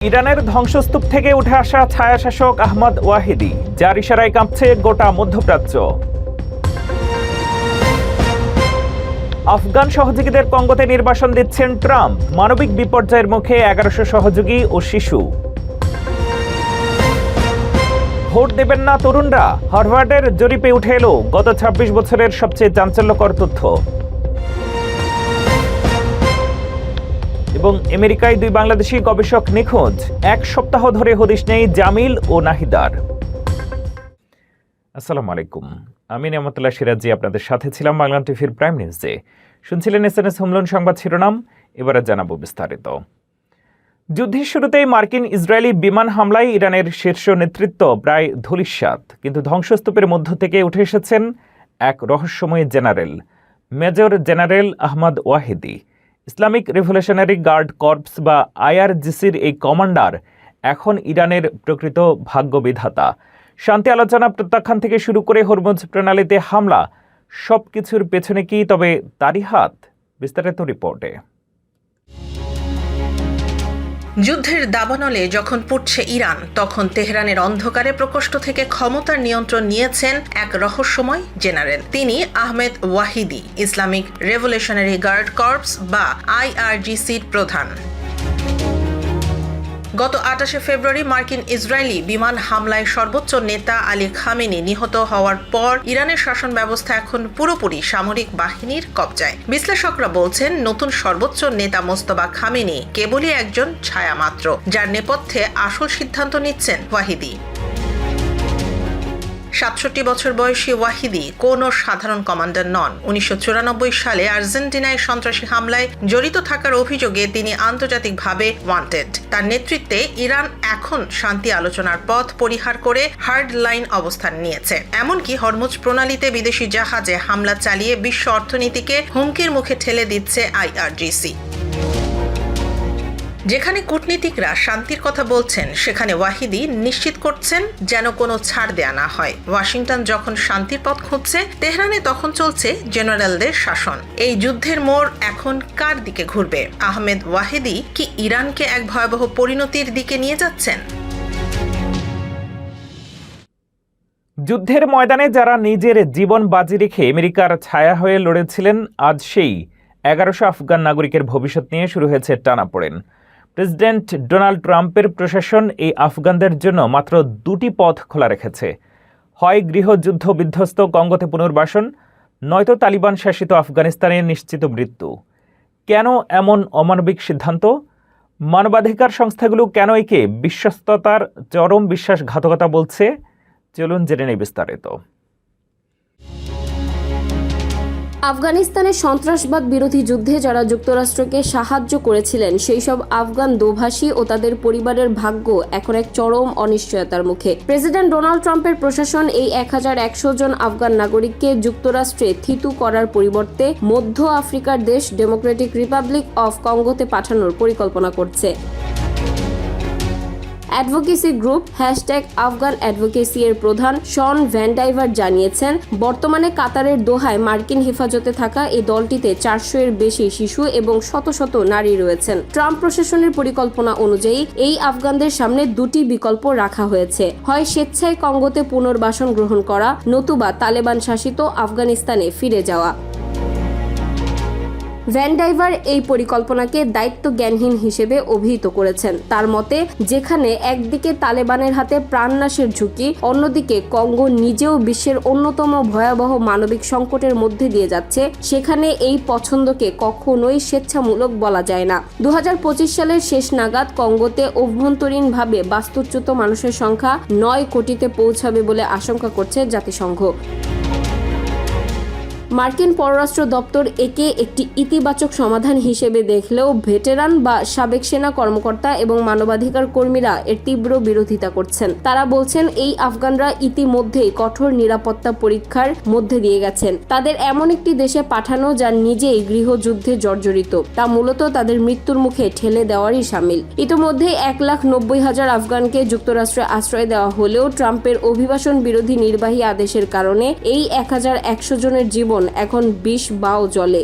ইরানের ধ্বংসস্তূপ থেকে উঠে আসা ছায়াশাসক আহমদ ওয়াহিদি, যার ইশারায় কাঁপছে গোটা মধ্যপ্রাচ্য। আফগান সহযোগীদের কঙ্গোতে নির্বাসন দিচ্ছেন ট্রাম্প, মানবিক বিপর্যয়ের মুখে 1100 সহযোগী ও শিশু। ভোট দেবেন না তরুণরা, হার্ভার্ডের জরিপে উঠে এলো গত 26 বছরের সবচেয়ে চাঞ্চল্যকর তথ্য। এবং আমেরিকায় 2 বাংলাদেশি গবেষক নিখোঁজ, 1 সপ্তাহ ধরে হদিশ নেই জামিল ও নাহিদার। আসসালামু আলাইকুম, আমি নিয়ামতুল্লাহ সিরাজি আপনাদের সাথে ছিলাম বাংলা টিভির প্রাইম নিউজে। শুনছিলেন এসএনএস হোমলোন সংবাদ শিরোনাম, এবারে জানাবো বিস্তারিত। যুদ্ধের শুরুতেই মার্কিন ইসরায়েলি বিমান হামলায় ইরানের শীর্ষ নেতৃত্ব প্রায় ধূলিসাৎ, কিন্তু ধ্বংসস্তূপের মধ্য থেকে উঠে এসেছেন এক রহস্যময় general, major general Ahmad Vahidi. Islamic Revolutionary Guard Corps বা আইআরজিসির এই কমান্ডার এখন ইরানের প্রকৃত ভাগ্যবিধাতা। শান্তি আলোচনা প্রত্যাখ্যান থেকে শুরু করে হরমুজ প্রণালীতে হামলা, সবকিছুর পেছনে কি তবে তারই হাত? বিস্তারিত রিপোর্টে। যুদ্ধের দাবানলে যখন পুড়ছে ইরান, তখন তেহরানের অন্ধকারে প্রকোষ্ঠ থেকে ক্ষমতার নিয়ন্ত্রণ নিয়েছেন এক রহস্যময় জেনারেল। তিনি Ahmed Vahidi, Islamic Revolutionary Guard Corps বা আইআরজিসির প্রধান। গত 28 ফেব্রুয়ারি মার্কিন ইসরায়েলি বিমান হামলায় সর্বোচ্চ নেতা আলী খামেনি নিহত হওয়ার পর ইরানের শাসন ব্যবস্থা এখন পুরোপুরি সামরিক বাহিনীর কবজায়। বিশ্লেষকরা বলছেন, নতুন সর্বোচ্চ নেতা মোস্তফা খামেনি কেবলই একজন ছায়া মাত্র, যার নেপথ্যে আসল সিদ্ধান্ত নিচ্ছেন ওয়াহিদি। 67 বছর বয়সী ওয়াহিদি কোনো সাধারণ কমান্ডার নন। 1994 সালে আর্জেন্টিনায় সন্ত্রাসী হামলায় জড়িত থাকার অভিযোগে তিনি আন্তর্জাতিকভাবে ওয়ান্টেড। তার নেতৃত্বে ইরান এখন শান্তি আলোচনার পথ পরিহার করে হার্ড লাইন অবস্থান নিয়েছে। এমনকি হরমুজ প্রণালীতে বিদেশি জাহাজে হামলা চালিয়ে বিশ্ব অর্থনীতিকে হুমকির মুখে ঠেলে দিচ্ছে আইআরজিসি। যেখানে কূটনীতিকরা শান্তির কথা বলছেন, সেখানে ওয়াহিদি নিশ্চিত করছেন যেন কোনো ছাড় দেয়া না হয়। ওয়াশিংটন যখন শান্তির পথ খুঁজছে, তেহরানে তখন চলছে জেনারেলদের শাসন। এই যুদ্ধের মোড় এখন কার দিকে ঘুরবে? আহমেদ ওয়াহিদি কি ইরানকে এক ভয়াবহ পরিণতির দিকে নিয়ে যাচ্ছেন? যুদ্ধের ময়দানে যারা নিজের জীবন বাজি রেখে আমেরিকার ছায়া হয়ে লড়েছিলেন, আজ সেই 1100 আফগান নাগরিকের ভবিষ্যৎ নিয়ে শুরু হয়েছে টানাপোড়েন। প্রেসিডেন্ট ডোনাল্ড ট্রাম্পের প্রশাসন এই আফগানদের জন্য মাত্র 2টি পথ খোলা রেখেছে: হয় গৃহযুদ্ধ বিধ্বস্ত কঙ্গোতে পুনর্বাসন, নয়তো তালিবান শাসিত আফগানিস্তানে নিশ্চিত মৃত্যু। কেন এমন অমানবিক সিদ্ধান্ত? মানবাধিকার সংস্থাগুলো কেন একে বিশ্বস্ততার চরম বিশ্বাসঘাতকতা বলছে? চলুন জেনে নেই বিস্তারিত। আফগানিস্তানের সন্ত্রাসবাদ বিরোধী যুদ্ধে যারা যুক্তরাষ্ট্রকে সাহায্য করেছিলেন, সেই সব আফগান দোভাষী ও তাদের পরিবারের ভাগ্য এখন এক চরম অনিশ্চয়তার মুখে। প্রেসিডেন্ট ডোনাল্ড ট্রাম্পের প্রশাসন এই 1100 জন আফগান নাগরিককে যুক্তরাষ্ট্রে থিতু করার পরিবর্তে মধ্য আফ্রিকার দেশ ডেমোক্রেটিক রিপাবলিক অফ কঙ্গোতে পাঠানোর পরিকল্পনা করছে। অ্যাডভোকেসি গ্রুপ #আফগান অ্যাডভোকেসি এর প্রধান শন ভ্যানডাইভার জানিয়েছেন, বর্তমানে কাতারের দোহায় মার্কিন হেফাজতে থাকা এই দলটিতে 400 এর বেশি শিশু এবং শত শত নারী রয়েছেন। ট্রাম্প প্রশাসনের পরিকল্পনা অনুযায়ী এই আফগানদের সামনে 2টি বিকল্প রাখা হয়েছে: হয় স্বেচ্ছায় কঙ্গোতে পুনর্বাসন গ্রহণ করা, নতুবা তালেবান শাসিত আফগানিস্তানে ফিরে যাওয়া। ভ্যানডাইভার এই পরিকল্পনাকে দায়িত্ব জ্ঞানহীন হিসেবে অভিহিত করেছেন। তার মতে, যেখানে একদিকে তালেবানের হাতে প্রাণনাশের ঝুঁকি, অন্যদিকে কঙ্গো নিজেও বিশ্বের অন্যতম ভয়াবহ মানবিক সংকটের মধ্যে দিয়ে যাচ্ছে, সেখানে এই পছন্দকে কখনোই স্বেচ্ছামূলক বলা যায় না। 2025 সালের শেষ নাগাদ কঙ্গোতে অভ্যন্তরীণভাবে বাস্তুচ্যুত মানুষের সংখ্যা 9 কোটিতে পৌঁছাবে বলে আশঙ্কা করছে জাতিসংঘ। মার্কিন পররাষ্ট্র দপ্তর একে একটি ইতিবাচক সমাধান হিসেবে দেখলেও ভেটেরান বা সাবেক সেনা কর্মকর্তা এবং মানবাধিকার কর্মীরা এর তীব্র বিরোধিতা করছেন। তারা বলছেন, এই আফগানরা ইতিমধ্যেই কঠোর নিরাপত্তা পরীক্ষার মধ্যে দিয়ে গেছেন। তাদের এমন একটি দেশে পাঠানো যা নিজেই গৃহযুদ্ধে জর্জরিত, তা মূলত তাদের মৃত্যুর মুখে ঠেলে দেওয়ারই শামিল। ইতিমধ্যেই 1,90,000 আফগানকে যুক্তরাষ্ট্রে আশ্রয় দেওয়া হলেও ট্রাম্পের অভিবাসন বিরোধী নির্বাহী আদেশের কারণে এই 1100 জনের জীবন এখন 20 বাও জলে।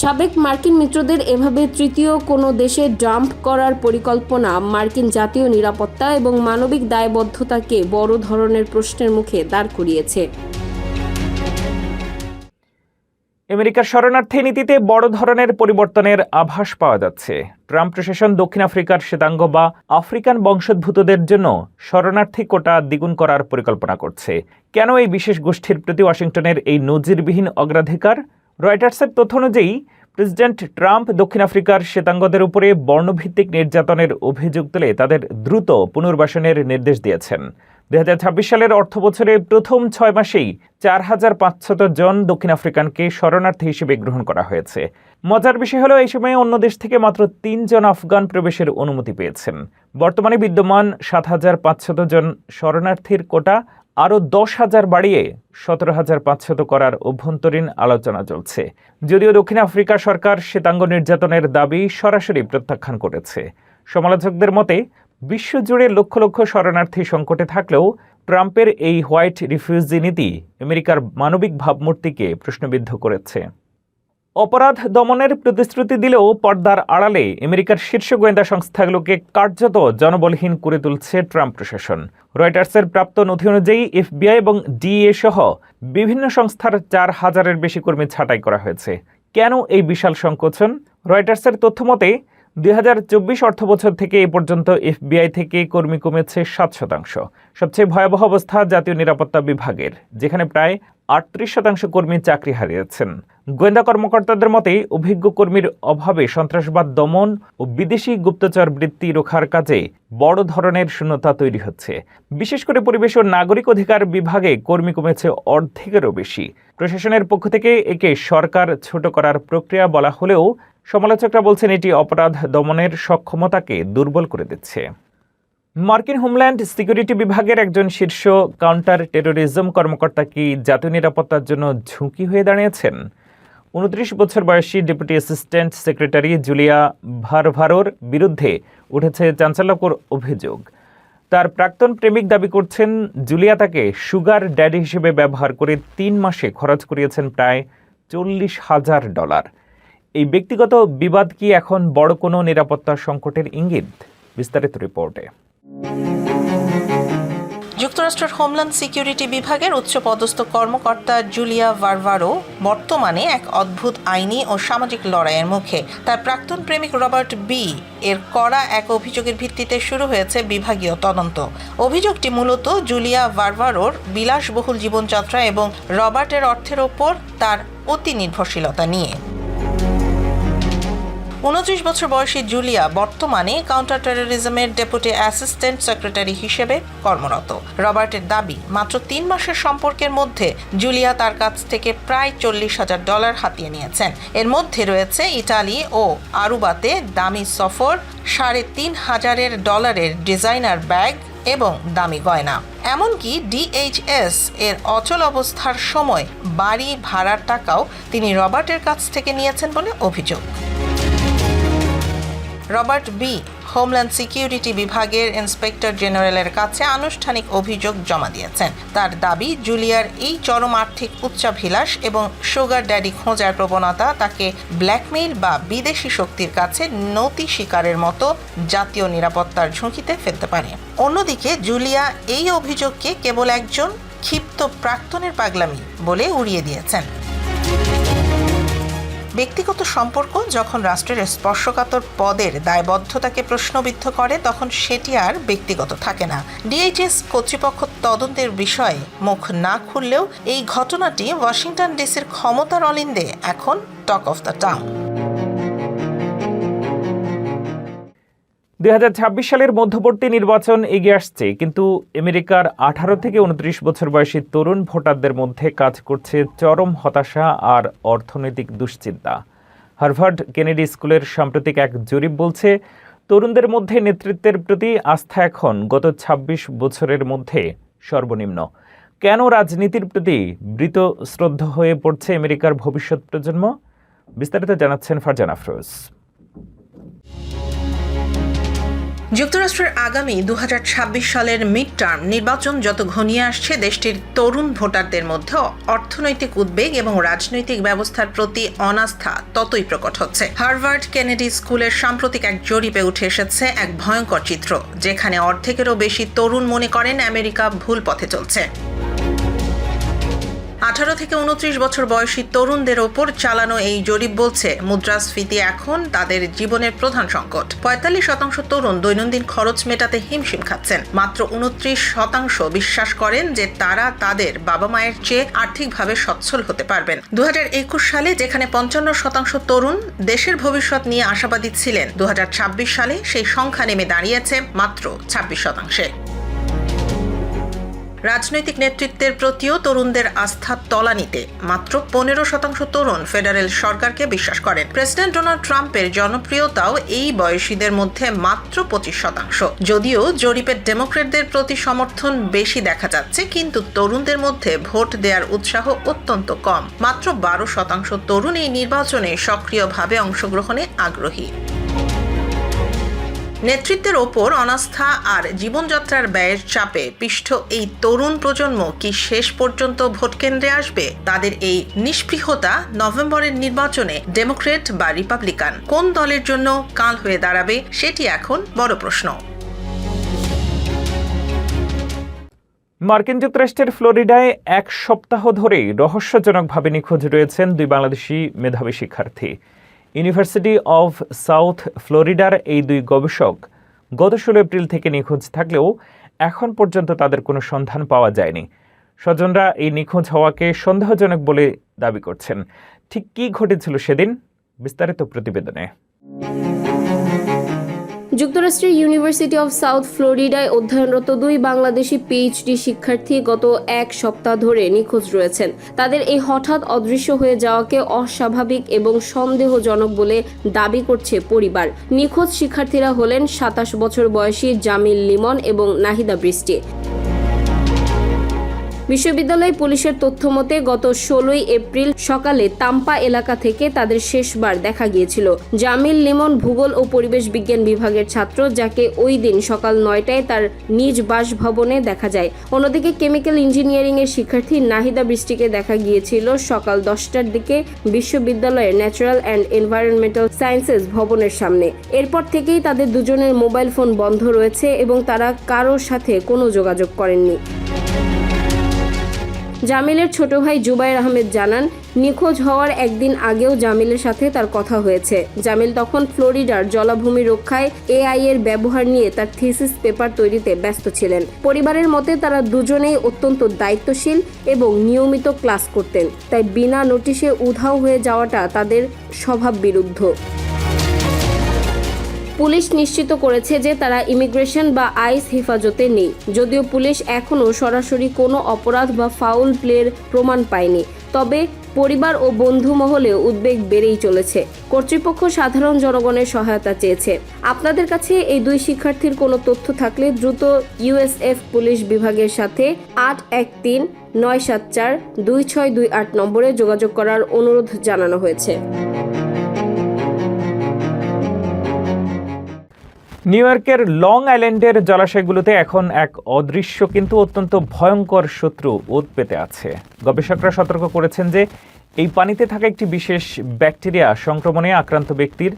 সাবেক মার্কিন মিত্রদের এভাবে তৃতীয় কোনো দেশে ডাম্প করার পরিকল্পনা মার্কিন জাতীয় নিরাপত্তা এবং মানবিক দায়বদ্ধতাকে বড় ধরনের প্রশ্নের মুখে দাঁড় করিয়েছে। আমেরিকার শরণার্থী নীতিতে বড় ধরনের পরিবর্তনের আভাস পাওয়া যাচ্ছে। ট্রাম্প প্রশাসন দক্ষিণ আফ্রিকার শ্বেতাঙ্গ বা আফ্রিকান বংশোদ্ভূতদের জন্য শরণার্থী কোটা দ্বিগুণ করার পরিকল্পনা করছে। কেন এই বিশেষ গোষ্ঠীর প্রতি ওয়াশিংটনের এই নজিরবিহীন অগ্রাধিকার? রয়টার্সের তথ্য অনুযায়ী প্রেসিডেন্ট ট্রাম্প দক্ষিণ আফ্রিকার শ্বেতাঙ্গদের উপরে বর্ণভিত্তিক নির্যাতনের অভিযোগ তুলে তাদের দ্রুত পুনর্বাসনের নির্দেশ দিয়েছেন। 2026 সালের অর্থবছরে প্রথম 6 মাসেই 4,500 জন দক্ষিণ আফ্রিকানকে শরণার্থী হিসেবে গ্রহণ করা হয়েছে। মজার বিষয় হলো এই সময়ে অন্য দেশ থেকে মাত্র 3 জন আফগান প্রবেশের অনুমতি পেয়েছেন। বর্তমানে বিদ্যমান 7,500 জন শরণার্থীর কোটা আরও 10,000 বাড়িয়ে 17,500 করার অভ্যন্তরীণ আলোচনা চলছে। যদিও দক্ষিণ আফ্রিকা সরকার শ্বেতাঙ্গ নির্যাতনের দাবি সরাসরি প্রত্যাখ্যান করেছে। সমালোচকদের মতে বিশ্বজুড়ে লক্ষ লক্ষ শরণার্থী সংকটে থাকলেও ট্রাম্পের এই হোয়াইট রিফিউজি নীতি আমেরিকার মানবিক ভাবমূর্তিকে প্রশ্নবিদ্ধ করেছে। অপরাধ দমনের প্রতিশ্রুতি দিলেও পর্দার আড়ালে আমেরিকার শীর্ষ গোয়েন্দা সংস্থাগুলোকে কার্যত জনবলহীন করে তুলছে ট্রাম্প প্রশাসন। রয়টার্সের প্রাপ্ত নথি অনুযায়ী এফবিআই এবং ডিএ সহ বিভিন্ন সংস্থার 4,000-এর বেশি কর্মী ছাঁটাই করা হয়েছে। কেন এই বিশাল সংকোচন? রয়টার্সের তথ্য মতে 2024 অর্থবছর থেকে এ পর্যন্ত এফবিআই থেকে কর্মী কমেছে 7%। সবচেয়ে ভয়াবহ অবস্থা জাতীয় নিরাপত্তা বিভাগের, যেখানে প্রায় 38% কর্মী চাকরি হারিয়েছেন। গোয়েন্দা কর্মকর্তাদের মতে অভিজ্ঞ কর্মীর অভাবে সন্ত্রাসবাদ দমন ও বিদেশি গুপ্তচর বৃত্তি রক্ষার কাজে বড় ধরনের শূন্যতা তৈরি হচ্ছে। বিশেষ করে পরিবেশ ও নাগরিক অধিকার বিভাগে কর্মী কমেছে অর্ধেকেরও বেশি। প্রশাসনের পক্ষ থেকে একে সরকার ছোট করার প্রক্রিয়া বলা হলেও সমালোচকরা বলছেন এটি অপরাধ দমনের সক্ষমতাকে দুর্বল করে দিচ্ছে। মার্কিন হোমল্যান্ড সিকিউরিটি বিভাগের একজন শীর্ষ কাউন্টার টেরোরিজম কর্মকর্তা কি জাতীয় নিরাপত্তার জন্য ঝুঁকি হয়ে দাঁড়িয়েছেন? 29 বছর বয়সী ডেপুটি অ্যাসিস্ট্যান্ট সেক্রেটারি জুলিয়া ভারভারোর বিরুদ্ধে উঠেছে চাঞ্চল্যকর অভিযোগ। তার প্রাক্তন প্রেমিক দাবি করছেন জুলিয়া তাকে সুগার ড্যাডি হিসেবে ব্যবহার করে 3 মাসে খরচ করিয়েছেন প্রায় $40,000। এই ব্যক্তিগত বিবাদ কি এখন বড় কোনো নিরাপত্তা সংকটের ইঙ্গিত? বিস্তারিত রিপোর্টে। যুক্তরাষ্ট্রের হোমল্যান্ড সিকিউরিটি বিভাগের উচ্চপদস্থ কর্মকর্তা জুলিয়া ভারভারো বর্তমানে এক অদ্ভুত আইনি ও সামাজিক লড়াইয়ের মুখে। তার প্রাক্তন প্রেমিক রবার্ট বি এর করা এক অভিযোগের ভিত্তিতে শুরু হয়েছে বিভাগীয় তদন্ত। অভিযোগটি মূলত জুলিয়া ভারভারোর বিলাসবহুল জীবনযাত্রা এবং রবার্টের অর্থের ওপর তার অতি নির্ভরশীলতা নিয়ে। 29 বছর বয়সী জুলিয়া বর্তমানে কাউন্টার টেরোরিজমের ডেপুটি অ্যাসিস্ট্যান্ট সেক্রেটারি হিসেবে কর্মরত। রবার্টের দাবি, মাত্র 3 মাসের সম্পর্কের মধ্যে জুলিয়া তার কাছ থেকে প্রায় $40,000 হাতিয়ে নিয়েছেন। এর মধ্যে রয়েছে ইটালি ও আরুবাতে দামি সফর, $3,500 ডিজাইনার ব্যাগ এবং দামি গয়না। এমনকি ডিএইচএস এর অচল অবস্থার সময় বাড়ি ভাড়ার টাকাও তিনি রবার্টের কাছ থেকে নিয়েছেন বলে অভিযোগ। রবার্ট বি হোমল্যান্ড সিকিউরিটি বিভাগের ইন্সপেক্টর জেনারেলের কাছে আনুষ্ঠানিক অভিযোগ জমা দিয়েছেন। তার দাবি, জুলিয়ার এই চরম আর্থিক উচ্চাভিলাষ এবং সুগার ড্যাডি খোঁজার প্রবণতা তাকে ব্ল্যাকমেইল বা বিদেশি শক্তির কাছে নতি শিকারের মতো জাতীয় নিরাপত্তার ঝুঁকিতে ফেলতে পারে। অন্যদিকে জুলিয়া এই অভিযোগকে কেবল একজন ক্ষিপ্ত প্রাক্তনের পাগলামি বলে উড়িয়ে দিয়েছেন। ব্যক্তিগত সম্পর্ক যখন রাষ্ট্রের স্পর্শকাতর পদের দায়বদ্ধতাকে প্রশ্নবিদ্ধ করে, তখন সেটি আর ব্যক্তিগত থাকে না। ডিএইচএস কর্তৃপক্ষ তদন্তের বিষয়ে মুখ না খুললেও এই ঘটনাটি ওয়াশিংটন ডিসির ক্ষমতার অলিন্দে এখন টক অফ দ্য টাউন। 2026 সালের মধ্যবর্তী নির্বাচন এগিয়ে আসছে, কিন্তু আমেরিকার 18 থেকে 29 বছর বয়সী তরুণ ভোটারদের মধ্যে কাজ করছে চরম হতাশা আর অর্থনৈতিক দুশ্চিন্তা। হার্ভার্ড কেনেডি স্কুলের সাম্প্রতিক এক জরিপ বলছে, তরুণদের মধ্যে নেতৃত্বের প্রতি আস্থা এখন গত 26 বছরের মধ্যে সর্বনিম্ন। কেন রাজনীতির প্রতি বৃতশ্রদ্ধ হয়ে পড়ছে আমেরিকার ভবিষ্যৎ প্রজন্ম? বিস্তারিত জানাচ্ছেন ফারজানা আফরোজ। যুক্তরাষ্ট্রের আগামী 2026 সালের মিড টার্ম নির্বাচন যত ঘনিয়ে আসছে, দেশটির তরুণ ভোটারদের মধ্যে অর্থনৈতিক উদ্বেগ এবং রাজনৈতিক ব্যবস্থার প্রতি অনাস্থা ততই প্রকট হচ্ছে। হার্ভার্ড কেনেডি স্কুলের সাম্প্রতিক এক জরিপে উঠে এসেছে এক ভয়ঙ্কর চিত্র, যেখানে অর্ধেকেরও বেশি তরুণ মনে করেন আমেরিকা ভুল পথে চলছে। 18 থেকে 29 বছর বয়সী তরুণদের ওপর চালানো এই জরিপ বলছে মুদ্রাস্ফীতি এখন তাদের জীবনের প্রধান সংকট। 45% তরুণ দৈনন্দিন খরচ মেটাতে হিমশিম খাচ্ছেন। মাত্র 29% বিশ্বাস করেন যে তারা তাদের বাবা মায়ের চেয়ে আর্থিকভাবে সচ্ছল হতে পারবেন। 2021 সালে যেখানে 55% তরুণ দেশের ভবিষ্যৎ নিয়ে আশাবাদী ছিলেন, 2026 সালে সেই সংখ্যা নেমে দাঁড়িয়েছে মাত্র 26%। রাজনৈতিক নেতৃত্বের প্রতিও তরুণদের আস্থার তলানিতে। মাত্র 15% তরুণ ফেডারেল সরকারকে বিশ্বাস করেন। প্রেসিডেন্ট ডোনাল্ড ট্রাম্পের জনপ্রিয়তাও এই বয়সীদের মধ্যে মাত্র 25%। যদিও জরিপের ডেমোক্রেটদের প্রতি সমর্থন বেশি দেখা যাচ্ছে, কিন্তু তরুণদের মধ্যে ভোট দেওয়ার উৎসাহ অত্যন্ত কম। মাত্র 12% তরুণ এই নির্বাচনে সক্রিয়ভাবে অংশগ্রহণে আগ্রহী। নেতৃত্বের ওপর অনাস্থা আর জীবনযাত্রার ব্যয়ের চাপে পিষ্ট এই তরুণ প্রজন্ম কি শেষ পর্যন্ত ভোট কেন্দ্রে আসবে? তাদের এই নিষ্পৃহতা নভেম্বরের নির্বাচনে ডেমোক্রেট বা রিপাবলিকান কোন দলের জন্য কাল হয়ে দাঁড়াবে, সেটি এখন বড় প্রশ্ন। মার্কিন যুক্তরাষ্ট্রের ফ্লোরিডায় এক সপ্তাহ ধরেই রহস্যজনকভাবে নিখোঁজ রয়েছেন দুই বাংলাদেশি মেধাবী শিক্ষার্থী। ইউনিভার্সিটি অব সাউথ ফ্লোরিডার এই দুই গবেষক গত 16 এপ্রিল থেকে নিখোঁজ থাকলেও এখন পর্যন্ত তাদের কোনো সন্ধান পাওয়া যায়নি। স্বজনরা এই নিখোঁজ হওয়াকে সন্দেহজনক বলে দাবি করছেন। ঠিক কী ঘটেছিল সেদিন, বিস্তারিত প্রতিবেদনে। যুক্তরাষ্ট্রের ইউনিভার্সিটি অব সাউথ ফ্লোরিডায় অধ্যয়নরত দুই বাংলাদেশি পিএইচডি শিক্ষার্থী গত এক সপ্তাহ ধরে নিখোঁজ রয়েছেন। তাদের এই হঠাৎ অদৃশ্য হয়ে যাওয়াকে অস্বাভাবিক এবং সন্দেহজনক বলে দাবি করছে পরিবার। নিখোঁজ শিক্ষার্থীরা হলেন 27 বছর বয়সী জামিল লিমন এবং নাহিদা বৃষ্টি। বিশ্ববিদ্যালয় পুলিশের তথ্য মতে গত 16 এপ্রিল সকালে তাম্পা এলাকা থেকে তাদের শেষবার দেখা গিয়েছিল। জামিল লিমন ভূগোল ও পরিবেশ বিজ্ঞান বিভাগের ছাত্র, যাকে ওই দিন সকাল 9টায় তার নিজ বাসভবনে দেখা যায়। অন্যদিকে কেমিক্যাল ইঞ্জিনিয়ারিং এর শিক্ষার্থী নাহিদা বৃষ্টিকে দেখা গিয়েছিল সকাল 10টার দিকে বিশ্ববিদ্যালয়ের ন্যাচারাল অ্যান্ড এনভায়রনমেন্টাল সায়েন্সেস ভবনের সামনে। এরপর থেকেই তাদের দুজনের মোবাইল ফোন বন্ধ রয়েছে এবং তারা কারোর সাথে কোনো যোগাযোগ করেননি। জামিলের ছোট ভাই জুবায়ের আহমেদ জানান, নিখোঁজ হওয়ার একদিন আগেও জামিলের সাথে তার কথা হয়েছে। জামিল তখন ফ্লোরিডার জলাভূমি রক্ষায় এআই এর ব্যবহার নিয়ে তার থিসিস পেপার তৈরিতে ব্যস্ত ছিলেন। পরিবারের মতে তারা দুজনেই অত্যন্ত দায়িত্বশীল এবং নিয়মিত ক্লাস করতেন, তাই বিনা নোটিশে উধাও হয়ে যাওয়াটা তাদের স্বভাব বিরুদ্ধ। পুলিশ নিশ্চিত করেছে যে তারা ইমিগ্রেশন বা আইস হেফাজতে নেই, যদিও পুলিশ এখনও সরাসরি কোনো অপরাধ বা ফাউল প্লের প্রমাণ পায়নি। তবে পরিবার ও বন্ধু মহলে উদ্বেগ বেড়েই চলেছে। কর্তৃপক্ষ সাধারণ জনগণের সহায়তা চেয়েছে। আপনাদের কাছে এই দুই শিক্ষার্থীর কোনো তথ্য থাকলে দ্রুত ইউএসএফ পুলিশ বিভাগের সাথে 813-974-2628 নম্বরে যোগাযোগ করার অনুরোধ জানানো হয়েছে। নিউ ইয়র্কের লং আইল্যান্ডের জলাশয়গুলোতে এখন এক অদৃশ্য কিন্তু অত্যন্ত ভয়ঙ্কর শত্রু ওত পেতে আছে। গবেষকরা সতর্ক করেছেন যে এই পানিতে থাকা একটি বিশেষ ব্যাকটেরিয়া সংক্রমণে আক্রান্ত ব্যক্তির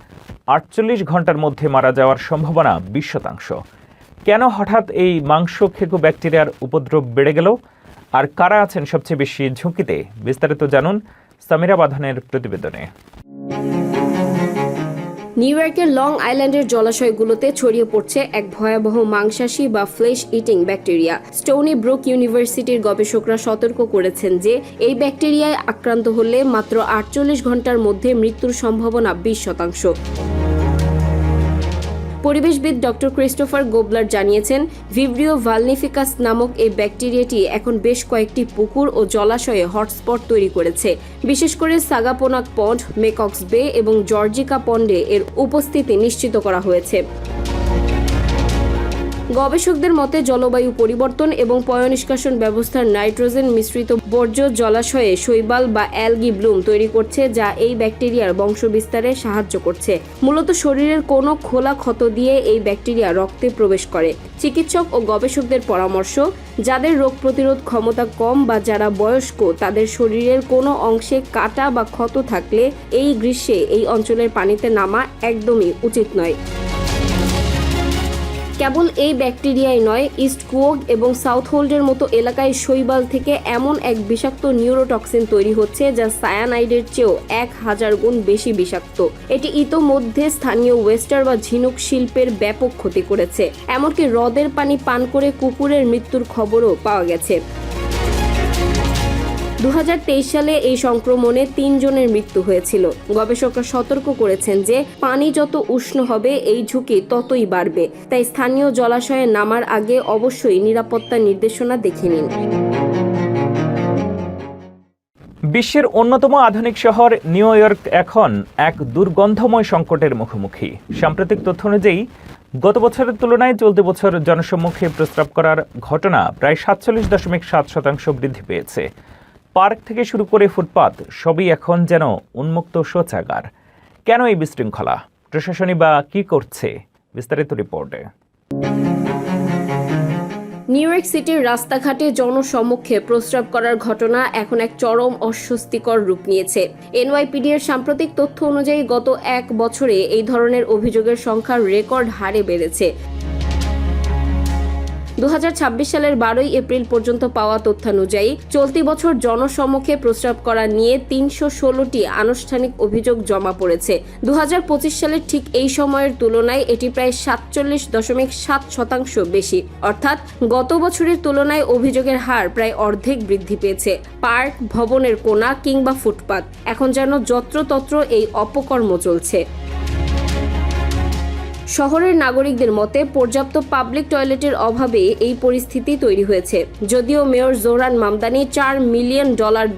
48 ঘন্টার মধ্যে মারা যাওয়ার সম্ভাবনা 20%। কেন হঠাৎ এই মাংস খেকো ব্যাকটেরিয়ার উপদ্রব বেড়ে গেল, আর কারা আছেন সবচেয়ে বেশি ঝুঁকিতে, বিস্তারিত জানুন সামিরা বাঁধানের প্রতিবেদনে। নিউ ইয়র্কের লং আইল্যান্ডের জলাশয়গুলোতে ছড়িয়ে পড়ছে এক ভয়াবহ মাংসাশী বা flesh eating bacteria. Stony Brook ইউনিভার্সিটির গবেষকরা সতর্ক করেছেন যে এই ব্যাকটেরিয়ায় আক্রান্ত হলে মাত্র 48 ঘন্টার মধ্যে মৃত্যুর সম্ভাবনা 20%। পরিবেশবিদ ডক্টর ক্রিস্টোফার গোবলার জানিয়েছেন, ভিব্রিও ভালনিফিকাস নামক এই ব্যাকটেরিয়াটি এখন বেশ কয়েকটি পুকুর ও জলাশয়ে হটস্পট তৈরি করেছে। বিশেষ করে সাগাপোনাক পন্ড, মেকক্স বে এবং জর্জিকা পন্ডে এর উপস্থিতি নিশ্চিত করা হয়েছে। গবেষকদের মতে জলবায়ু পরিবর্তন এবং পয়ঃনিষ্কাশন ব্যবস্থার নাইট্রোজেন মিশ্রিত বর্জ্য জলাশয়ে শৈবাল বা অ্যালগি ব্লুম তৈরি করছে, যা এই ব্যাকটেরিয়ার বংশবিস্তারে সাহায্য করছে। মূলত শরীরের কোনো খোলা ক্ষত দিয়ে এই ব্যাকটেরিয়া রক্তে প্রবেশ করে। চিকিৎসক ও গবেষকদের পরামর্শ, যাদের রোগ প্রতিরোধ ক্ষমতা কম বা যারা বয়স্ক, তাদের শরীরের কোনো অংশে কাটা বা ক্ষত থাকলে এই গ্রীষ্মে এই অঞ্চলের পানিতে নামা একদমই উচিত নয়। কেবল এই ব্যাকটেরিয়াই নয়, ইস্ট কুওক এবং সাউথ হোল্ডের মতো এলাকায় শৈবাল থেকে এমন এক বিষাক্ত নিউরোটক্সিন তৈরি হচ্ছে যা সায়ানাইডের চেয়েও 1000 গুণ বেশি বিষাক্ত। এটি ইতোমধ্যে স্থানীয় ওয়েস্টার বা ঝিনুক শিল্পের ব্যাপক ক্ষতি করেছে। এমনকি হ্রদের পানি পান করে কুকুরের মৃত্যুর খবরও পাওয়া গেছে। 2023 সালে এই সংক্রমণে 3 জনের মৃত্যু হয়েছিল। গবেষকরা সতর্ক করেছেন যে পানি যত উষ্ণ হবে এই ঝুঁকি ততই বাড়বে, তাই স্থানীয় জলাশয়ে নামার আগে অবশ্যই নিরাপত্তা নির্দেশনা দেখে নিন। বিশ্বের অন্যতম আধুনিক শহর নিউ ইয়র্ক এখন এক দুর্গন্ধময় সংকটের মুখোমুখি। সাম্প্রতিক তথ্য অনুযায়ী গত বছরের তুলনায় চলতি বছর জনসম্মুখে প্রস্রাব করার ঘটনা প্রায় 47.7% বৃদ্ধি পেয়েছে। পার্ক থেকে শুরু করে ফুটপাত সবই এখন যেন উন্মুক্ত শৌচাগার। কেন এই বিশৃঙ্খলা? প্রশাসনই বা কি করছে? বিস্তারিত রিপোর্টে। নিউ ইয়র্ক সিটির রাস্তাঘাটে জনসম্মুখে প্রস্রাব করার ঘটনা এখন এক চরম অস্বস্তিকর রূপ নিয়েছে। এনওয়াইপিডি এর সাম্প্রতিক তথ্য অনুযায়ী গত 1 বছরে এই ধরনের অভিযোগের সংখ্যা রেকর্ড হারে বেড়েছে। 2026 সালের 12 এপ্রিল পর্যন্ত পাওয়া তথ্যানুযায়ী চলতি বছর জনসম্মুখে প্রস্রাব করা নিয়ে 316টি আনুষ্ঠানিক অভিযোগ জমা পড়েছে। 2025 সালের ঠিক এই সময়ের তুলনায় এটি প্রায় 47.7% বেশি, অর্থাৎ গত বছরের তুলনায় অভিযোগের হার প্রায় অর্ধেক বৃদ্ধি পেয়েছে। পার্ক, ভবনের কোণা কিংবা ফুটপাত, এখন যেন যত্রতত্র এই অপকর্ম চলছে। শহরের নাগরিকদের মতে পর্যাপ্ত পাবলিক টয়লেটের অভাবে এই পরিস্থিতি তৈরি হয়েছে। যদিও মেয়র জোহরান মামদানি $4 মিলিয়ন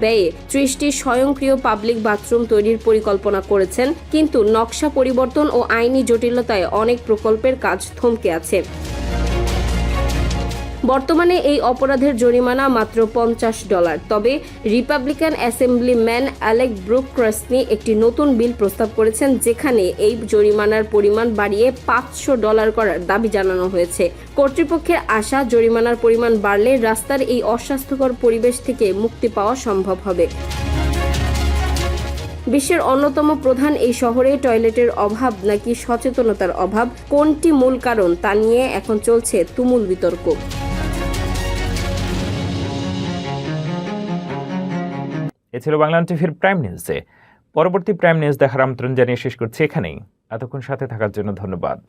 ব্যয়ে 30টি স্বয়ংক্রিয় পাবলিক বাথরুম তৈরির পরিকল্পনা করেছেন, কিন্তু নকশা পরিবর্তন ও আইনি জটিলতায় অনেক প্রকল্পের কাজ থমকে আছে। বর্তমানে এই অপরাধের জরিমানা মাত্র $50। তবে রিপাবলিকান অ্যাসেম্বলিম্যান অ্যালেক ব্রুক-ক্রাসনি একটি নতুন বিল প্রস্তাব করেছেন, যেখানে এই জরিমানার পরিমাণ বাড়িয়ে $500 করার দাবি জানানো হয়েছে। কর্তৃপক্ষের আশা, জরিমানার পরিমাণ বাড়লে রাস্তার এই অস্বাস্থ্যকর পরিবেশ থেকে মুক্তি পাওয়া সম্ভব হবে। বিশ্বের অন্যতম প্রধান এই শহরে টয়লেটের অভাব নাকি সচেতনতার অভাব, কোনটি মূল কারণ তা নিয়ে এখন চলছে তুমুল বিতর্ক। এ ছিল বাংলাদেশ টিভির প্রাইম নিউজে। পরবর্তী প্রাইম নিউজ দেখার আমন্ত্রণ জানিয়ে শেষ করছি এখানেই। এতক্ষণ সাথে থাকার জন্য ধন্যবাদ।